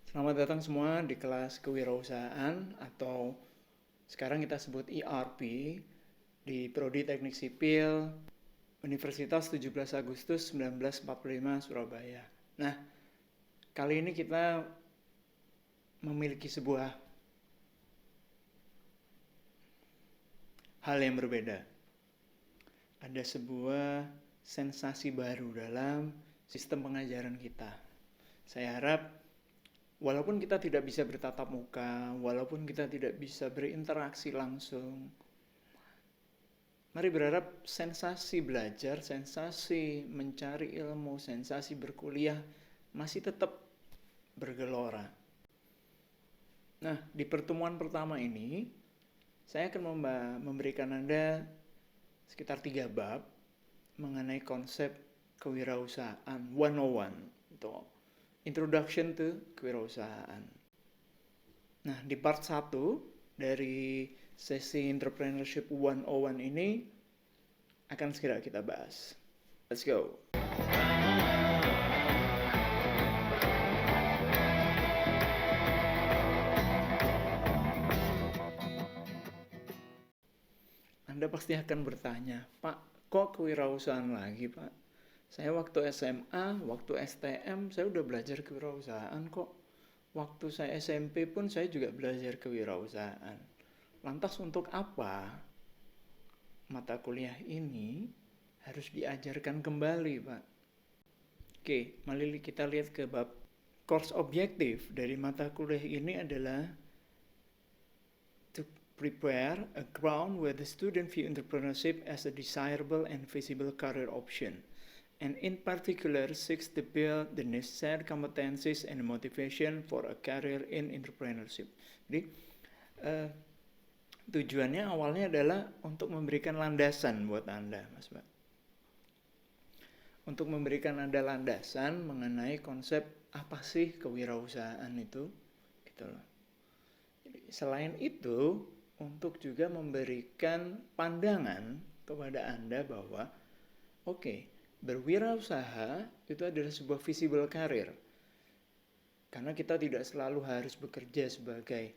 Selamat datang semua di kelas kewirausahaan atau sekarang kita sebut ERP di Prodi Teknik Sipil Universitas 17 Agustus 1945 Surabaya. Nah, kali ini kita memiliki sebuah hal yang berbeda. Ada sebuah sensasi baru dalam sistem pengajaran kita. Saya harap walaupun kita tidak bisa bertatap muka, walaupun kita tidak bisa berinteraksi langsung, mari berharap sensasi belajar, sensasi mencari ilmu, sensasi berkuliah masih tetap bergelora. Nah, di pertemuan pertama ini, saya akan memberikan Anda sekitar 3 bab mengenai konsep kewirausahaan 101 atau Introduction to Kewirausahaan. Nah, di part 1 dari sesi Entrepreneurship 101 ini akan segera kita bahas. Let's go. Anda pasti akan bertanya, Pak, kok kewirausahaan lagi, Pak? Saya waktu SMA, waktu STM, saya udah belajar kewirausahaan kok. Waktu saya SMP pun saya juga belajar kewirausahaan. Lantas untuk apa mata kuliah ini harus diajarkan kembali, Pak? Oke, mari kita lihat ke bab course objektif dari mata kuliah ini adalah to prepare a ground where the student view entrepreneurship as a desirable and feasible career option, and in particular seeks to build the necessary competencies and motivation for a career in entrepreneurship. Jadi tujuannya awalnya adalah untuk memberikan landasan buat Anda, Mas Mbak. Untuk memberikan Anda landasan mengenai konsep apa sih kewirausahaan itu, gitu loh. Jadi, selain itu, untuk juga memberikan pandangan kepada Anda bahwa berwirausaha itu adalah sebuah visible career. Karena kita tidak selalu harus bekerja sebagai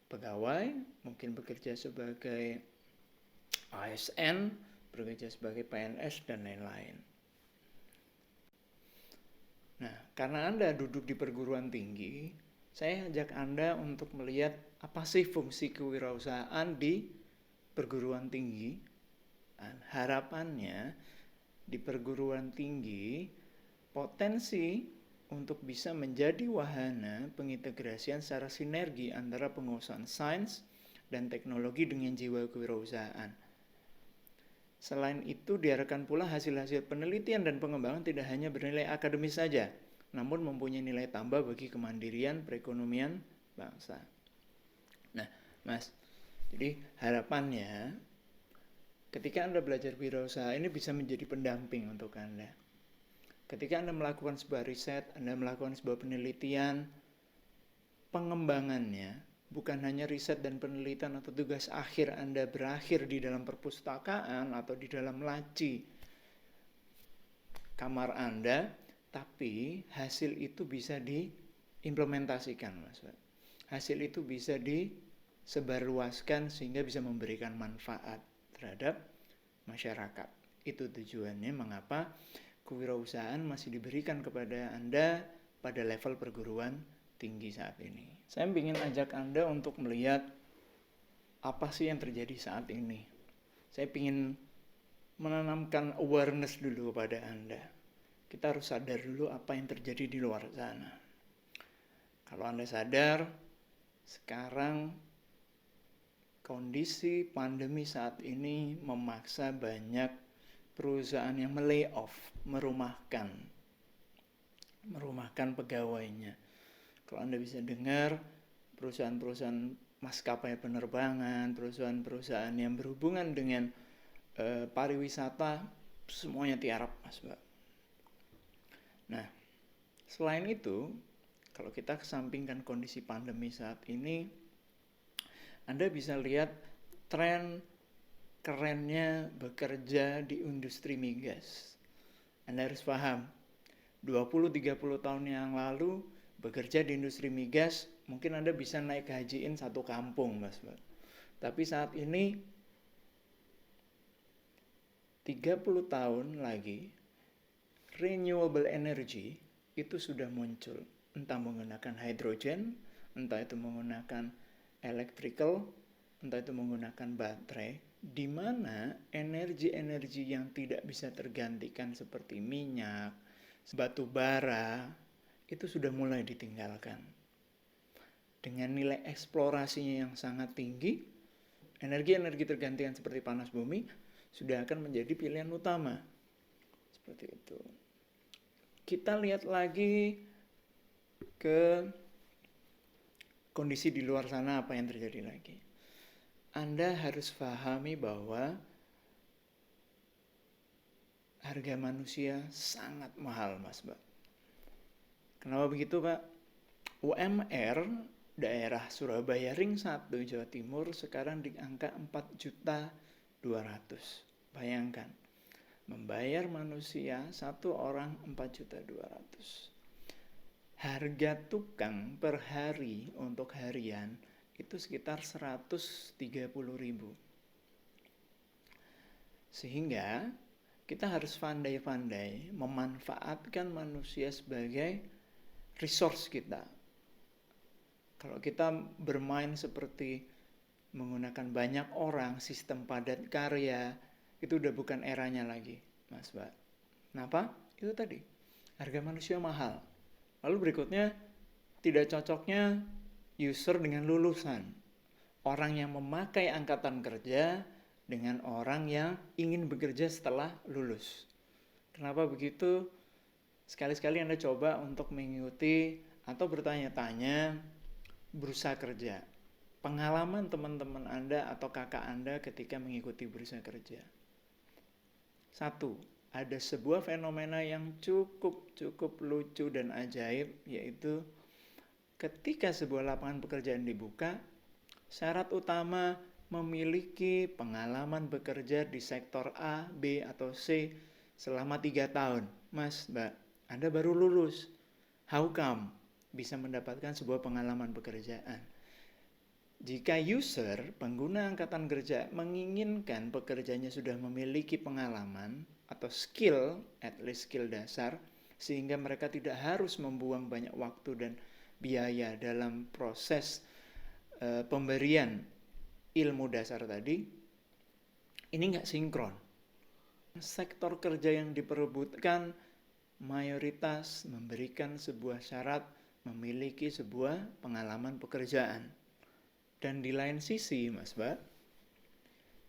pegawai, mungkin bekerja sebagai ASN, bekerja sebagai PNS, dan lain-lain. Nah, karena Anda duduk di perguruan tinggi, saya ajak Anda untuk melihat apa sih fungsi kewirausahaan di perguruan tinggi. Dan harapannya di perguruan tinggi potensi untuk bisa menjadi wahana pengintegrasian secara sinergi antara penguasaan sains dan teknologi dengan jiwa kewirausahaan. Selain itu, diharapkan pula hasil-hasil penelitian dan pengembangan tidak hanya bernilai akademis saja, namun mempunyai nilai tambah bagi kemandirian perekonomian bangsa. Nah, Mas, jadi harapannya ketika Anda belajar wirausaha ini bisa menjadi pendamping untuk Anda. Ketika Anda melakukan sebuah riset, Anda melakukan sebuah penelitian, pengembangannya bukan hanya riset dan penelitian atau tugas akhir Anda berakhir di dalam perpustakaan atau di dalam laci kamar Anda, tapi hasil itu bisa diimplementasikan, Mas. Hasil itu bisa disebarluaskan sehingga bisa memberikan manfaat terhadap masyarakat. Itu tujuannya mengapa kewirausahaan masih diberikan kepada Anda pada level perguruan tinggi saat ini. Saya ingin ajak Anda untuk melihat apa sih yang terjadi saat ini. Saya ingin menanamkan awareness dulu kepada Anda. Kita harus sadar dulu apa yang terjadi di luar sana. Kalau Anda sadar, sekarang kondisi pandemi saat ini memaksa banyak perusahaan yang melay off, merumahkan pegawainya. Kalau Anda bisa dengar, perusahaan-perusahaan maskapai penerbangan, perusahaan-perusahaan yang berhubungan dengan pariwisata, semuanya tiarap, Mas Mbak. Nah, selain itu, kalau kita kesampingkan kondisi pandemi saat ini, Anda bisa lihat tren kerennya bekerja di industri migas. Anda harus paham, 20-30 tahun yang lalu Bekerja di industri migas, mungkin Anda bisa naik hajiin satu kampung, Mas. Tapi saat ini 30 tahun lagi renewable energy itu sudah muncul, entah menggunakan hidrogen, entah itu menggunakan electrical, entah itu menggunakan baterai, di mana energi-energi yang tidak bisa tergantikan seperti minyak, batu bara, itu sudah mulai ditinggalkan. Dengan nilai eksplorasinya yang sangat tinggi, energi-energi tergantikan seperti panas bumi sudah akan menjadi pilihan utama. Seperti itu. Kita lihat lagi ke kondisi di luar sana, apa yang terjadi lagi. Anda harus pahami bahwa harga manusia sangat mahal, Mas, Mbak. Kenapa begitu, Pak? UMR daerah Surabaya Ring 1 Jawa Timur sekarang di angka 4.200.000. Bayangkan, membayar manusia satu orang 4.200.000. Harga tukang per hari untuk harian itu sekitar 130.000. Sehingga kita harus pandai-pandai memanfaatkan manusia sebagai resource kita. Kalau kita bermain seperti menggunakan banyak orang, sistem padat karya, itu udah bukan eranya lagi, Mas Mbak. Kenapa? Itu tadi, harga manusia mahal. Lalu berikutnya, tidak cocoknya user dengan lulusan. Orang yang memakai angkatan kerja dengan orang yang ingin bekerja setelah lulus. Kenapa begitu? Sekali-sekali Anda coba untuk mengikuti atau bertanya-tanya bursa kerja. Pengalaman teman-teman Anda atau kakak Anda ketika mengikuti bursa kerja. Satu, ada sebuah fenomena yang cukup lucu dan ajaib, yaitu ketika sebuah lapangan pekerjaan dibuka, syarat utama memiliki pengalaman bekerja di sektor A, B, atau C selama 3 tahun. Mas, Mbak, Anda baru lulus. How come bisa mendapatkan sebuah pengalaman pekerjaan? Jika user, pengguna angkatan kerja, menginginkan pekerjanya sudah memiliki pengalaman atau skill, at least skill dasar, sehingga mereka tidak harus membuang banyak waktu dan biaya dalam proses pemberian ilmu dasar tadi, ini nggak sinkron. Sektor kerja yang diperebutkan mayoritas memberikan sebuah syarat memiliki sebuah pengalaman pekerjaan. Dan di lain sisi, Mas Mbak,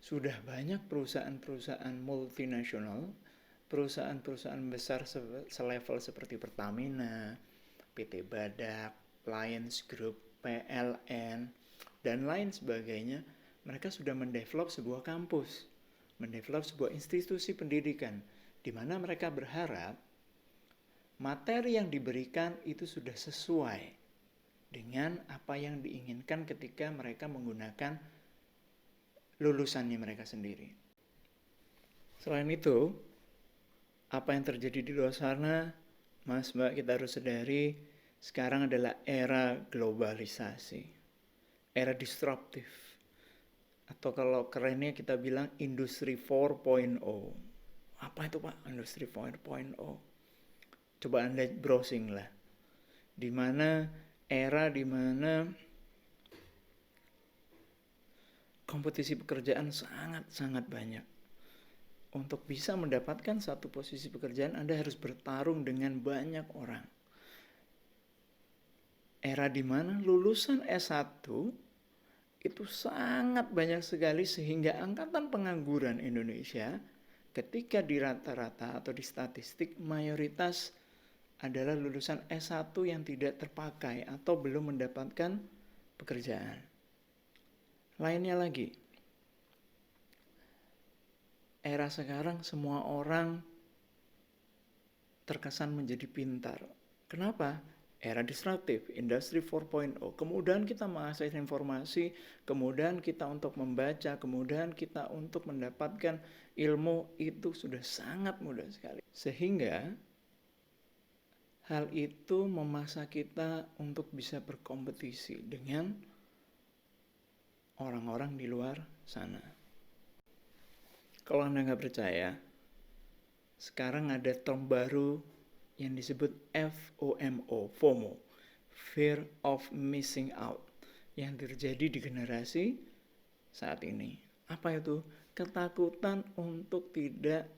sudah banyak perusahaan-perusahaan multinasional, perusahaan-perusahaan besar selevel seperti Pertamina, PT Badak, Lions Group, PLN, dan lain sebagainya. Mereka sudah mendevelop sebuah kampus, mendevelop sebuah institusi pendidikan, di mana mereka berharap materi yang diberikan itu sudah sesuai dengan apa yang diinginkan ketika mereka menggunakan lulusannya mereka sendiri. Selain itu, apa yang terjadi di luar sana, Mas Mbak, kita harus sadari sekarang adalah era globalisasi, era disruptif, atau kalau kerennya kita bilang industri 4.0. Apa itu Pak, industri 4.0? Coba Anda browsing lah, di mana era di mana kompetisi pekerjaan sangat banyak. Untuk bisa mendapatkan satu posisi pekerjaan, Anda harus bertarung dengan banyak orang. Era di mana lulusan S1 itu sangat banyak sekali, sehingga angkatan pengangguran Indonesia ketika di rata-rata atau di statistik mayoritas adalah lulusan S1 yang tidak terpakai atau belum mendapatkan pekerjaan. Lainnya lagi, era sekarang semua orang terkesan menjadi pintar. Kenapa? Era disruptif, industri 4.0. Kemudian kita mengakses informasi, kemudian kita untuk membaca, kemudian kita untuk mendapatkan ilmu itu sudah sangat mudah sekali. Sehingga hal itu memaksa kita untuk bisa berkompetisi dengan orang-orang di luar sana. Kalau Anda nggak percaya, sekarang ada term baru yang disebut FOMO, FOMO, Fear of Missing Out, yang terjadi di generasi saat ini. Apa itu? Ketakutan untuk tidak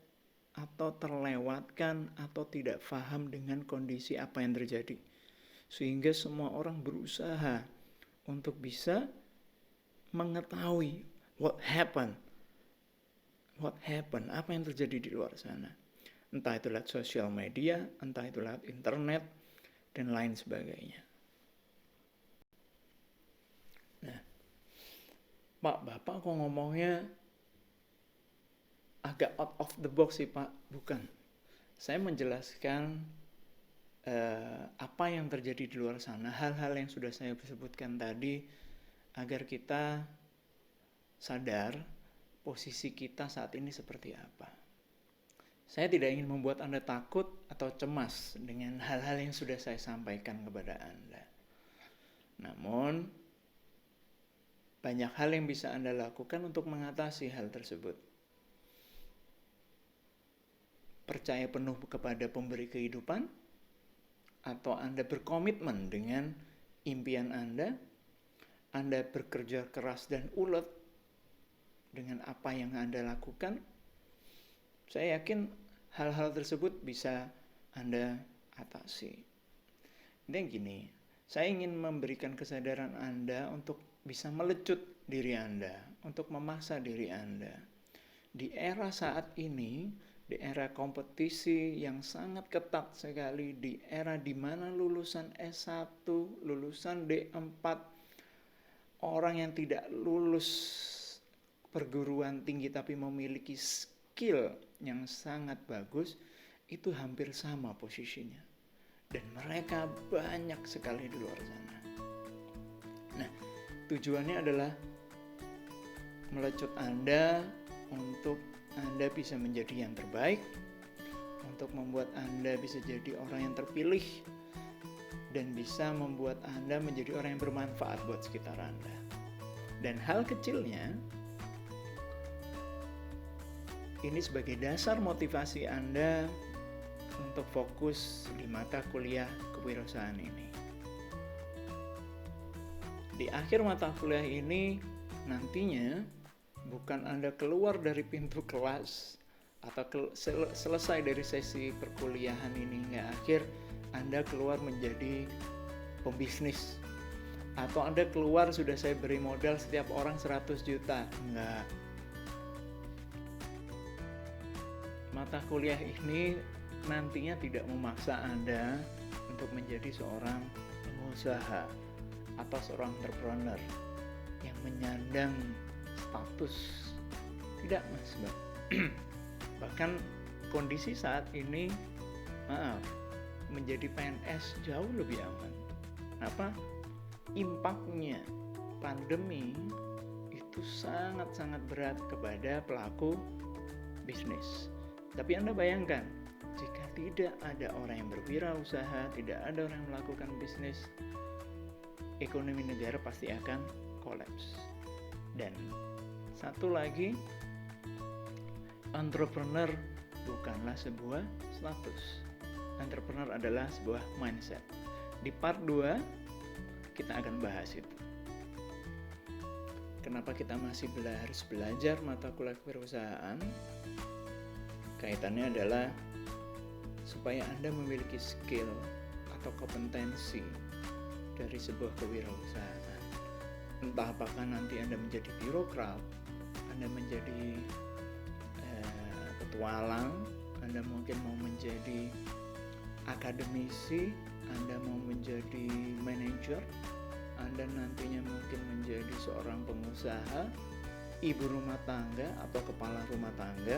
atau terlewatkan atau tidak paham dengan kondisi apa yang terjadi. Sehingga semua orang berusaha untuk bisa mengetahui what happened, apa yang terjadi di luar sana. Entah itu lewat sosial media, entah itu lewat internet, dan lain sebagainya. Nah, Pak, Bapak kok ngomongnya agak out of the box sih, Pak? Bukan. Saya menjelaskan apa yang terjadi di luar sana, hal-hal yang sudah saya sebutkan tadi, agar kita sadar posisi kita saat ini seperti apa. Saya tidak ingin membuat Anda takut atau cemas dengan hal-hal yang sudah saya sampaikan kepada Anda. Namun, banyak hal yang bisa Anda lakukan untuk mengatasi hal tersebut. Percaya penuh kepada pemberi kehidupan, atau Anda berkomitmen dengan impian Anda bekerja keras dan ulet dengan apa yang Anda lakukan. Saya yakin hal-hal tersebut bisa Anda atasi. Dan gini, saya ingin memberikan kesadaran Anda untuk bisa melecut diri Anda, untuk memaksa diri Anda. Di era saat ini, di era kompetisi yang sangat ketat sekali, di era di mana lulusan S1, lulusan D4, orang yang tidak lulus perguruan tinggi tapi memiliki skill yang sangat bagus, itu hampir sama posisinya. Dan mereka banyak sekali di luar sana. Nah, tujuannya adalah melecut Anda untuk Anda bisa menjadi yang terbaik, untuk membuat Anda bisa jadi orang yang terpilih, dan bisa membuat Anda menjadi orang yang bermanfaat buat sekitar Anda. Dan hal kecilnya, ini sebagai dasar motivasi Anda untuk fokus di mata kuliah kewirausahaan ini. Di akhir mata kuliah ini, nantinya bukan Anda keluar dari pintu kelas atau selesai dari sesi perkuliahan ini hingga akhir, Anda keluar menjadi pembisnis. Atau Anda keluar sudah saya beri modal setiap orang 100 juta. Enggak. Mata kuliah ini nantinya tidak memaksa Anda untuk menjadi seorang pengusaha atau seorang entrepreneur yang menyandang status. Tidak, Mas, Mbak. Bahkan kondisi saat ini, menjadi PNS jauh lebih aman. Kenapa? Impaknya pandemi itu sangat-sangat berat kepada pelaku bisnis. Tapi Anda bayangkan, jika tidak ada orang yang berwirausaha, tidak ada orang yang melakukan bisnis, ekonomi negara pasti akan kolaps. Dan satu lagi, entrepreneur bukanlah sebuah status. Entrepreneur adalah sebuah mindset. Di part 2 kita akan bahas itu. Kenapa kita masih harus belajar mata kuliah kewirausahaan? Kaitannya adalah supaya Anda memiliki skill atau kompetensi dari sebuah kewirausahaan. Entah apakah nanti Anda menjadi birokrat, Anda menjadi petualang, Anda mungkin mau menjadi akademisi, Anda mau menjadi manajer, Anda nantinya mungkin menjadi seorang pengusaha, ibu rumah tangga atau kepala rumah tangga.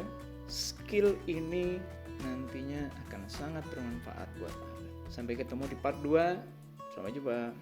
Skill ini nantinya akan sangat bermanfaat buat Anda. Sampai ketemu di part 2. Sampai jumpa.